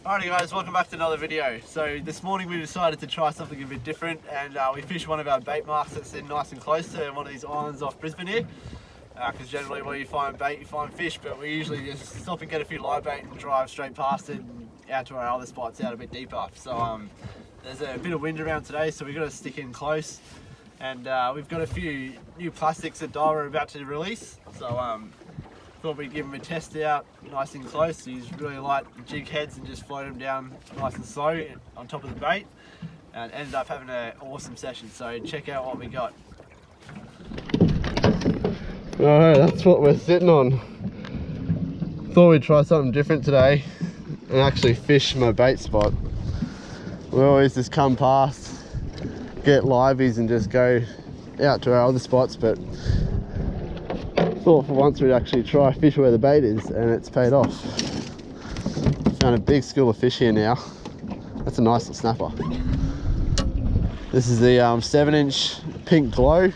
Alrighty guys, welcome back to another video. So this morning we decided to try something a bit different, and we fished one of our bait marks that's in nice and close to one of these islands off Brisbane here. Because generally where you find bait, you find fish, but we usually just stop and get a few live bait and drive straight past it and out to our other spots out a bit deeper. So there's a bit of wind around today, so we've got to stick in close. And we've got a few new plastics that Daiwa are about to release. So thought we'd give him a test out nice and close. He's really light jig heads and just float them down nice and slow on top of the bait, and ended up having an awesome session. So check out what we got. Alright, that's what we're sitting on. Thought we'd try something different today and actually fish my bait spot. We always just come past, get liveys and just go out to our other spots, but thought for once we'd actually try fish where the bait is, and it's paid off. Found a big school of fish here now. That's a nice little snapper. This is the 7-inch pink glow.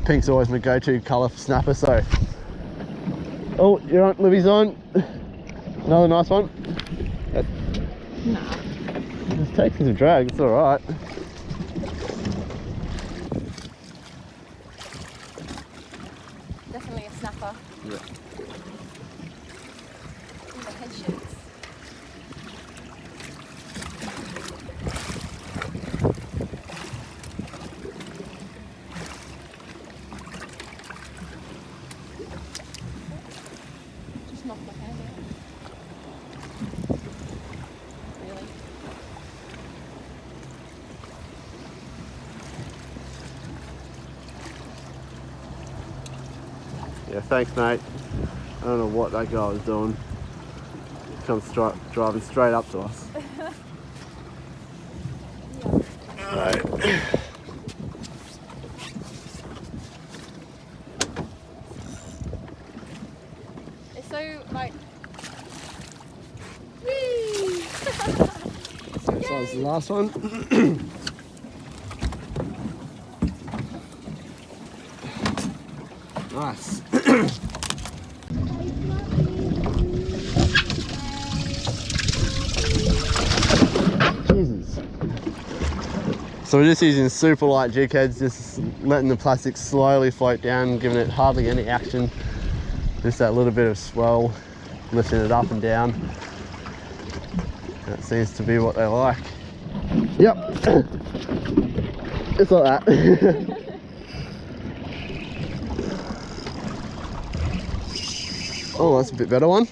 Pink's always my go-to colour for snapper, so. Oh, you're on, Libby's on. Another nice one. Nah. It's taking some drag, it's alright. Definitely a snapper. Yeah. Ooh, the head shakes. Just knocked my hand out. Really? Yeah, thanks mate. I don't know what that guy was doing. He comes driving straight up to us. Alright. It's so like. Whee! Same size as the last one. Nice. Jesus. So we're just using super light jig heads, just letting the plastic slowly float down, giving it hardly any action. Just that little bit of swell, lifting it up and down. That seems to be what they like. Yep. It's like that. Oh, that's a bit better one.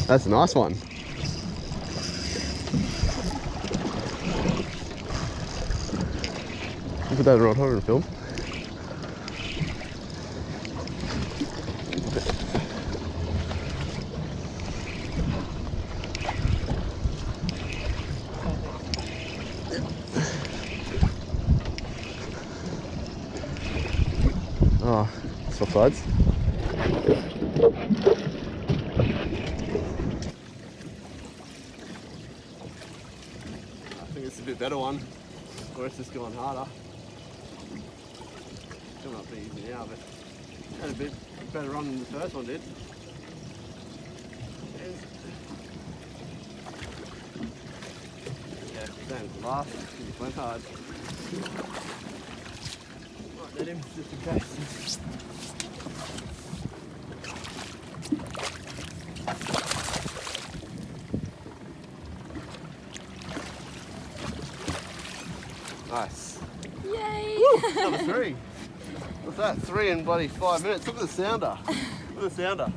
That's a nice one. Put that right over and film. Oh, that's for floods. I think it's a bit better one, or it's just going harder. Coming up pretty easy now, but had a bit better run than the first one did. Yeah, same as the last. It went hard. Might let him just in case. Nice. Yay! Woo, number 3. What's that? 3 in bloody 5 minutes. Look at the sounder. Look at the sounder.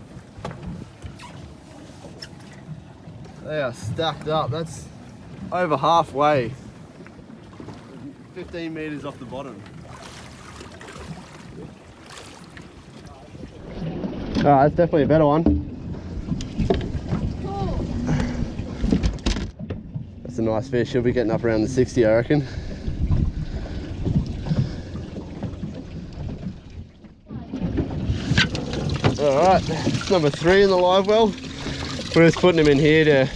They are stacked up. That's over halfway. 15 metres off the bottom. Alright, that's definitely a better one. Cool. That's a nice fish. She'll be getting up around the 60, I reckon. Alright, number 3 in the live well. We're just putting him in here to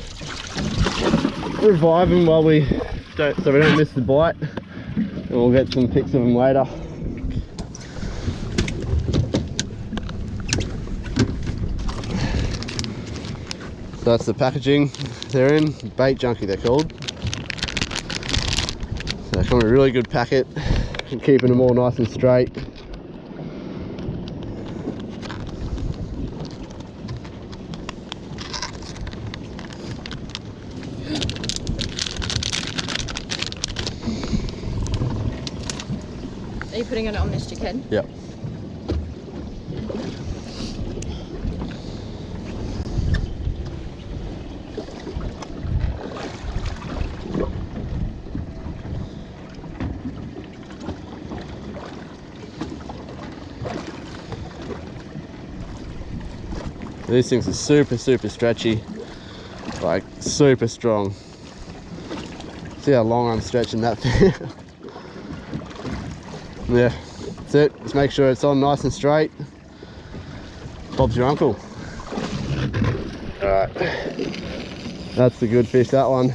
revive him while we don't, so we don't miss the bite. And we'll get some pics of him later. So that's the packaging they're in, bait junkie they're called. So they come in a really good packet and keeping them all nice and straight. Are you putting it on this chicken? Yep. These things are super stretchy, like super strong. See how long I'm stretching that thing. Yeah, that's it. Just make sure it's on nice and straight. Bob's your uncle. Alright, that's the good fish, that one.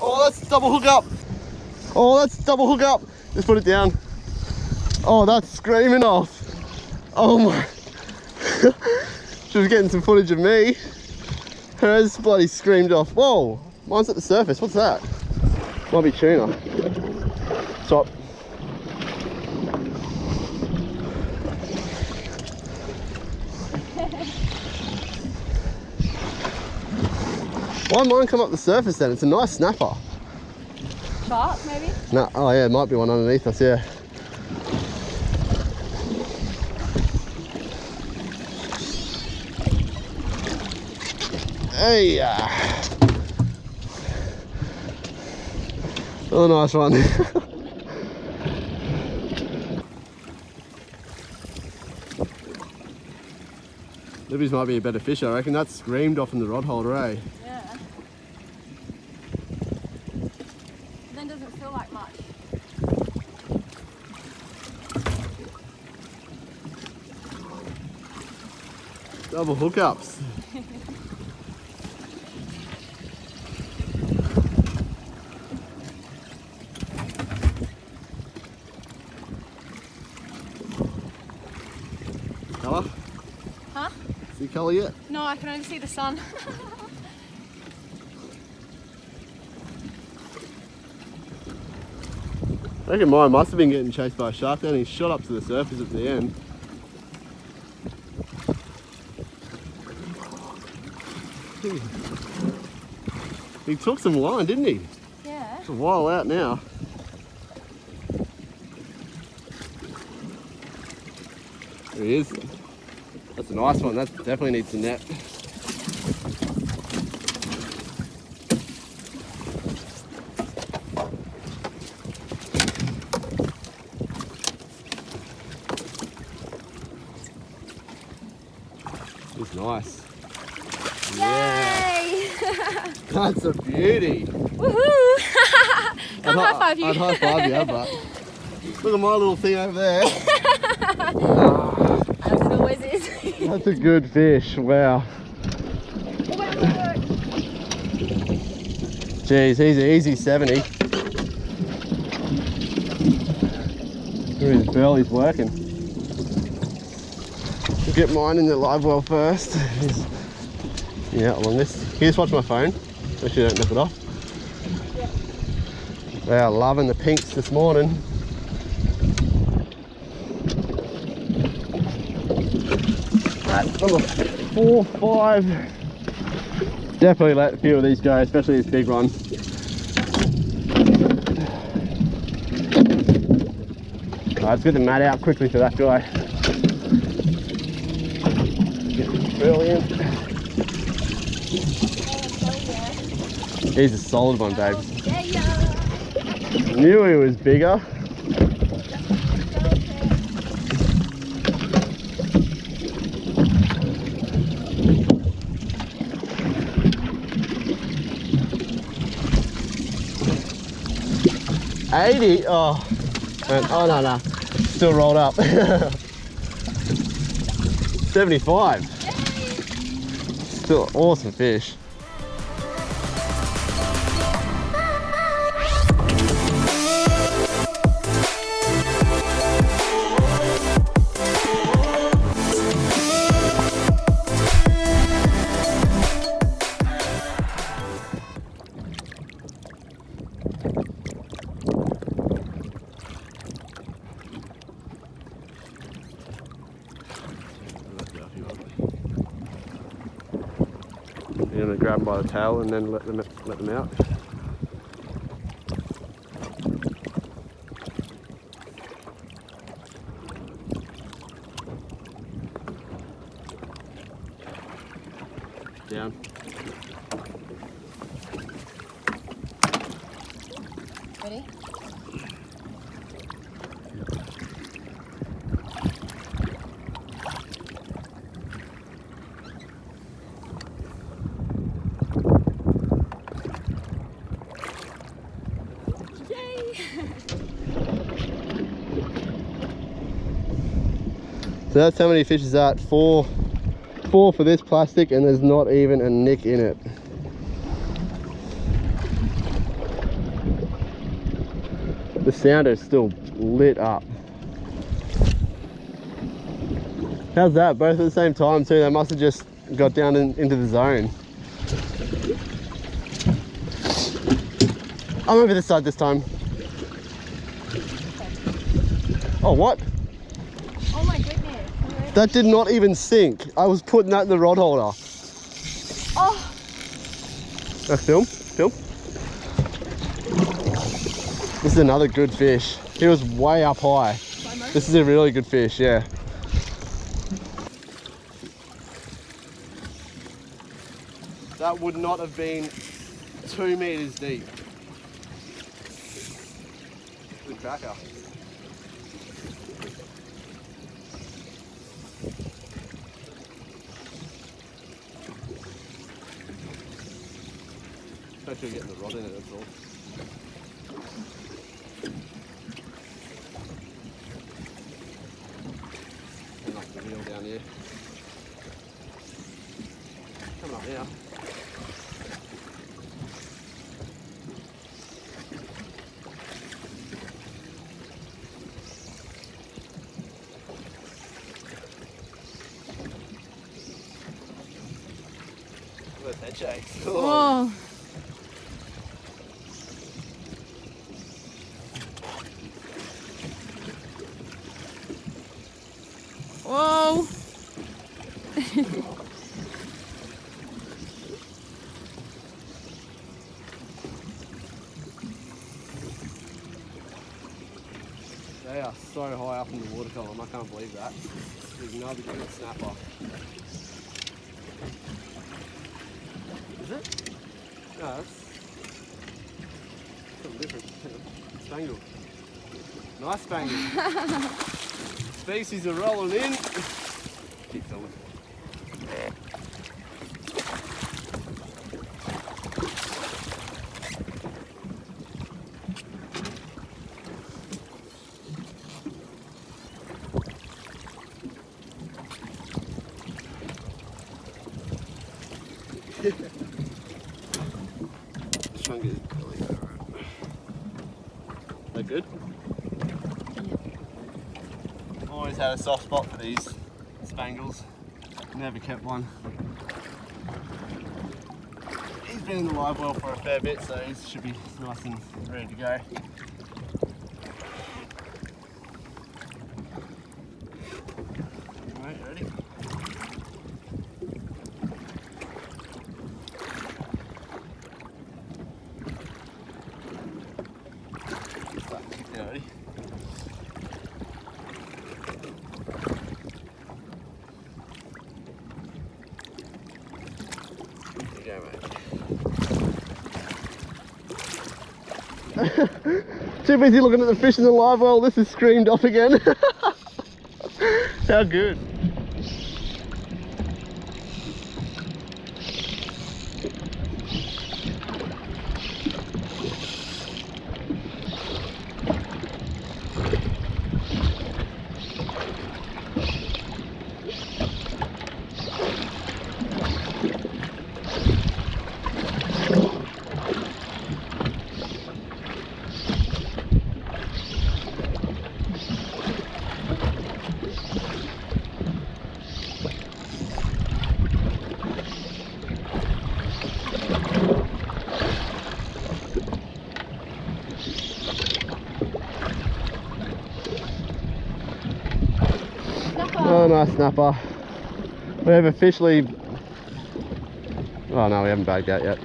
Oh, that's double hook up. Oh, that's double hook up. Just put it down. Oh, that's screaming off. Oh my. She was getting some footage of me. Hers bloody screamed off. Whoa, mine's at the surface. What's that? Might be tuna. Stop. Why did mine come up the surface then? It's a nice snapper. Shark, maybe? No, oh yeah, it might be one underneath us, yeah. Hey, oh, nice one. Libby's might be a better fish, I reckon. That screamed off in the rod holder, eh? Yeah. Then doesn't feel like much. Double hookups. Colour? Huh? See colour yet? No, I can only see the sun. I reckon mine must have been getting chased by a shark then. He shot up to the surface at the end. He took some line, didn't he? Yeah. It's a while out now. There he is. That's a nice one. That definitely needs a net. He's nice. Yay! That's a beauty. Woohoo! Can't high five you. I'd high five you, but look at my little thing over there. As it always is. That's a good fish. Wow. Jeez, he's an easy 70. Look at his belly's working. We'll get mine in the live well first. Yeah, along this. Can you just watch my phone? Make sure you don't knock it off. Wow, loving the pinks this morning. That's number 4, 5. Definitely let a few of these go, especially this big one. Let's get the mat out quickly for that guy. Brilliant. He's a solid one, babe. Knew he was bigger. 80? Oh, and, oh no, still rolled up. 75. Still awesome fish. You're gonna grab them by the tail and then let them out. Down. Ready? So that's how many fish is that? Four for this plastic, and there's not even a nick in it. The sounder is still lit up. How's that? Both at the same time too. They must have just got down into the zone. I'm over this side this time. Oh, what? Oh my goodness. That did not even sink. I was putting that in the rod holder. Oh. Film. This is another good fish. He was way up high. This is a really good fish, yeah. That would not have been 2 meters deep. Good cracker. Make sure you're getting the rod in it, that's all. And like the reel down here. Coming up now. Look at that head shakes. Whoa. Whoa. They are so high up in the water column, I can't believe that. There's another good snapper. Is it? No, that's something different. Spangled. Nice spangled. Species are rolling in. Keep filming. This chunk is really good. They good? Always had a soft spot for these spangles. Never kept one. He's been in the live well for a fair bit, so he should be nice and ready to go. Alright, ready? Yeah, ready? There you go, mate. Too busy looking at the fish in the live well, this is screamed off again. How good. nice snapper. We have officially... Oh no, we haven't bagged out yet.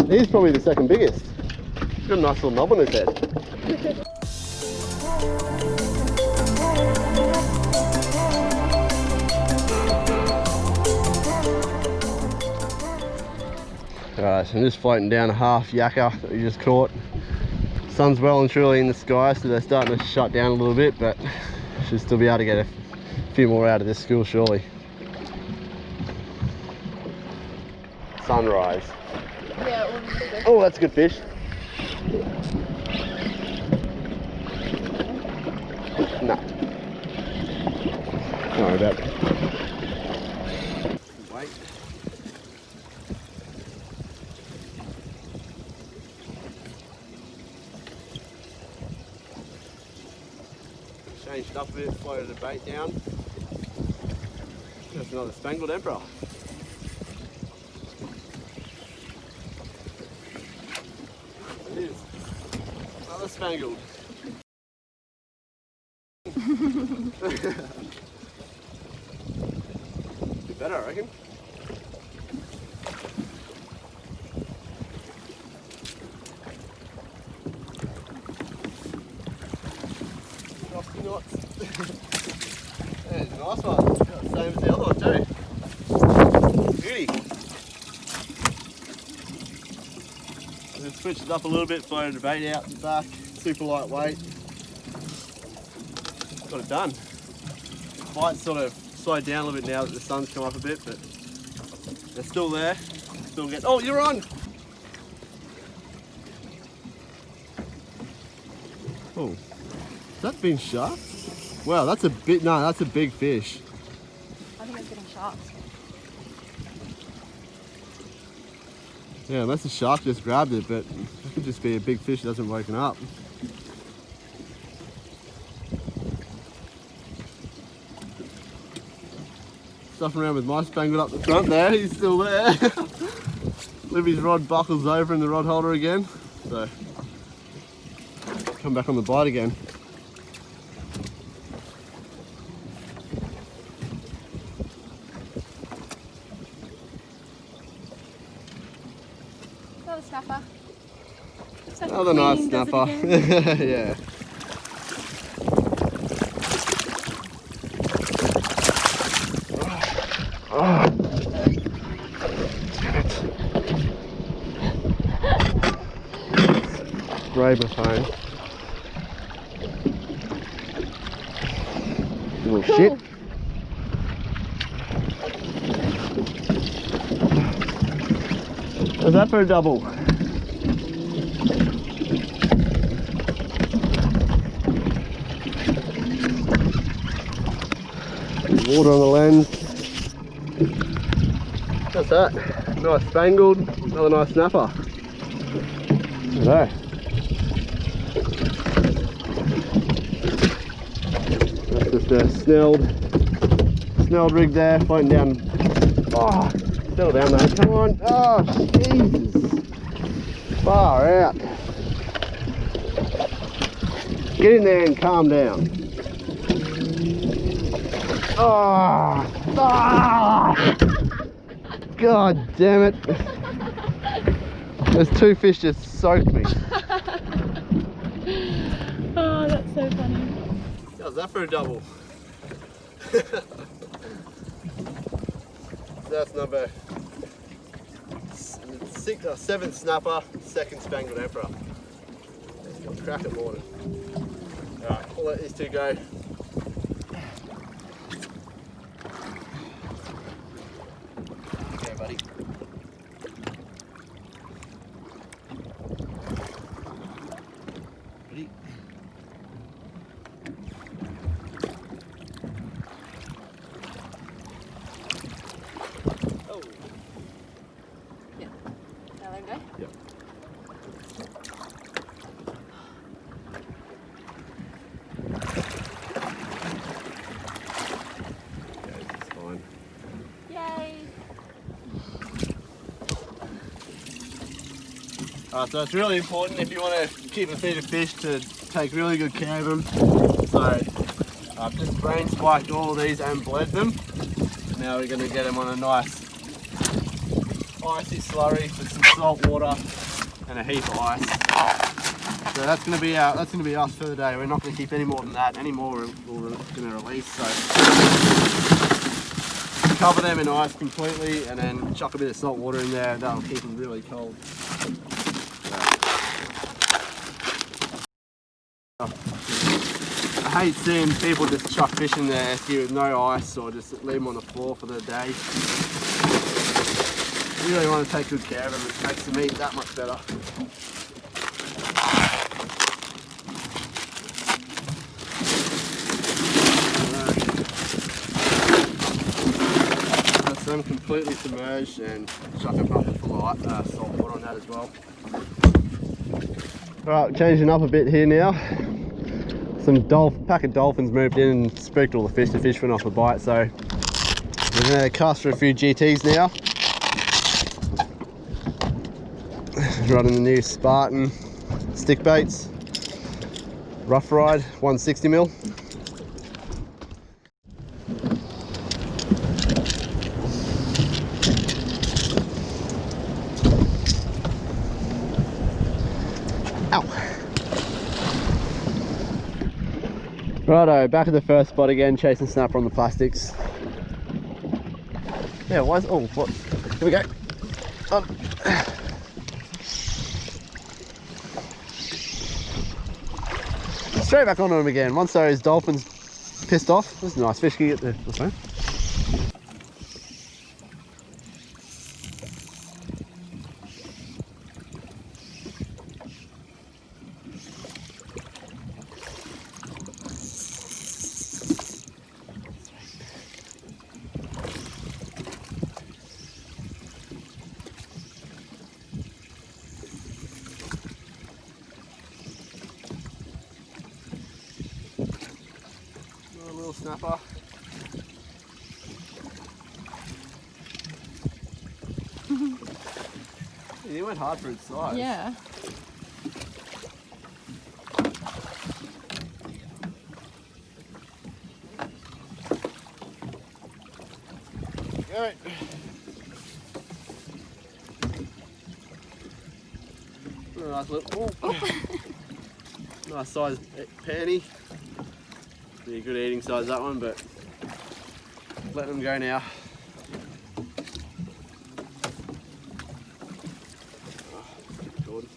He's probably the second biggest. He's got a nice little knob on his head. Alright, so I'm just floating down a half yakka that we just caught. Sun's well and truly in the sky, so they're starting to shut down a little bit, but should still be able to get a few more out of this school surely. Sunrise. Yeah, it was good. Oh, that's a good fish. No. Don't worry about it. Wait. Changed it up a bit, floated the bait down. That's another spangled emperor. It is. Another spangled. Bit better, I reckon. Frosty knots. There's a nice one. Got the same as the other one too. Beauty. Just switched it up a little bit, floated the bait out the back. Super lightweight. Got it done. Might sort of slowed down a little bit now that the sun's come up a bit, but they're still there. Still get. Oh, you're on! Oh, has that been shark? Wow, that's a bit. No, that's a big fish. I think it's getting sharks. Yeah, unless the shark just grabbed it, but it could just be a big fish that hasn't woken up. Stuffing around with my spangled up the front there, he's still there. Libby's rod buckles over in the rod holder again, so come back on the bite again. Another snapper. Another nice snapper. Yeah. Oh. Brave my phone. Little Cool. shit. How's that for a double? Water on the lens. What's that? Nice spangled, another nice snapper. There. That's just a snelled rig there, floating down. Oh, settle down mate, come on. Oh, Jesus. Far out. Get in there and calm down. Oh, God damn it. Those two fish just soaked me. Oh, that's so funny. How's that for a double? That's number 7th snapper, 2nd spangled emperor. Let's go crack at Moreton. Alright, we'll let these two go. Okay, buddy. Ready? Oh. Yeah. Now let him go? Yep. Yeah, this is fine. So it's really important if you want to keep a feed of fish to take really good care of them. So I've just brain spiked all of these and bled them. Now we're going to get them on a nice icy slurry with some salt water and a heap of ice. So that's going to be us for the day. We're not going to keep any more than that. Any more we're going to release. So cover them in ice completely and then chuck a bit of salt water in there. That'll keep them really cold. I hate seeing people just chuck fish in their esky with no ice or just leave them on the floor for the day. You really want to take good care of them. It makes the meat that much better. That's them completely submerged and chuck a bucket full of salt water on that as well. Alright, changing up a bit here now. Some pack of dolphins moved in and spooked all the fish. The fish went off a bite, so we're going to cast for a few GTs now. Running the new Spartan stick baits, rough ride, 160mm. Ow! Righto, back at the first spot again, chasing snapper on the plastics. Yeah, why is, oh, what? Here we go. Straight back onto him again. Once those dolphins pissed off. This is a nice fish. Can you get the phone? Little snapper. He went hard for its size. Yeah. Go. Nice little, nice size panty. Be a good eating size that one, but let them go now. Good.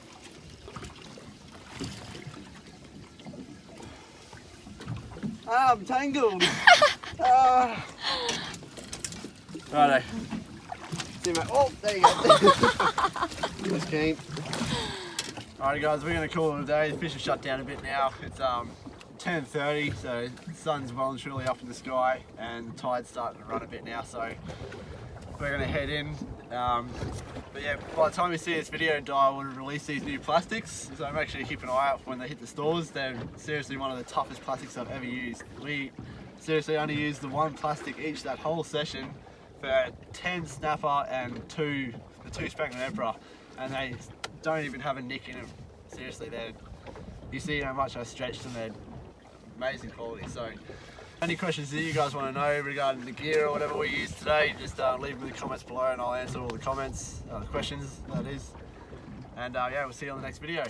Ah, I'm tangled. Righto. See my, oh, there you go. That's keen. Alright guys, we're going to call it a day. The fish have shut down a bit now. It's 10:30, so the sun's well and truly up in the sky and the tide's starting to run a bit now, so we're going to head in. But yeah, by the time you see this video, Daiwa will release these new plastics, so make sure you keep an eye out for when they hit the stores. They're seriously one of the toughest plastics I've ever used. We seriously only used the one plastic each that whole session for 10 snapper and the two spangled emperor, and they don't even have a nick in them. Seriously, you see how much I stretched them, they're amazing quality. So any questions that you guys want to know regarding the gear or whatever we used today, just leave them in the comments below and I'll answer all the comments, the questions that is. And yeah, we'll see you on the next video.